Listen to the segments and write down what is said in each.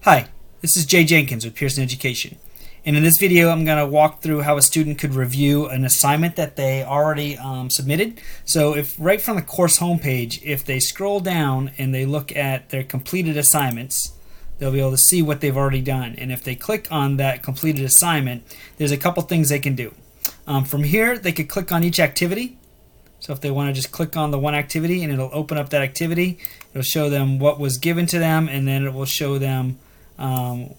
Hi, this is Jay Jenkins with Pearson Education, and in this video I'm going to walk through how a student could review an assignment that they already submitted. So if right from the course homepage, if they scroll down and they look at their completed assignments, they'll be able to see what they've already done. And if they click on that completed assignment, there's a couple things they can do. From here, they could click on each activity. So if they want to just click on the one activity and it'll open up that activity, it'll show them what was given to them, and then it will show them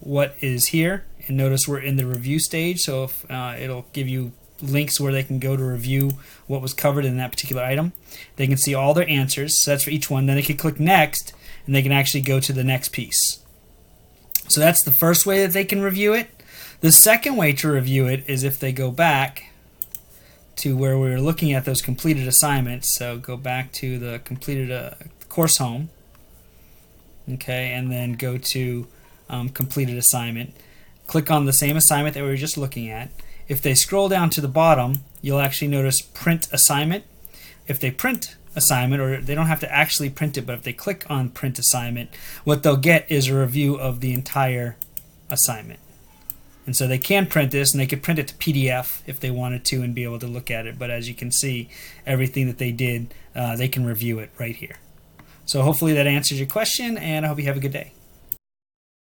what is here. And notice we're in the review stage, so if, it'll give you links where they can go to review what was covered in that particular item. They can see all their answers, so that's for each one. Then they can click next, and they can actually go to the next piece. So that's the first way that they can review it. The second way to review it is if they go back to where we were looking at those completed assignments. So go back to the completed course home, okay, and then go to completed assignment. Click on the same assignment that we were just looking at. If they scroll down to the bottom, you'll actually notice print assignment. If they print assignment, or they don't have to actually print it, but if they click on print assignment, what they'll get is a review of the entire assignment. And so they can print this, and they could print it to PDF if they wanted to and be able to look at it. But as you can see, everything that they did, they can review it right here. So hopefully that answers your question, and I hope you have a good day.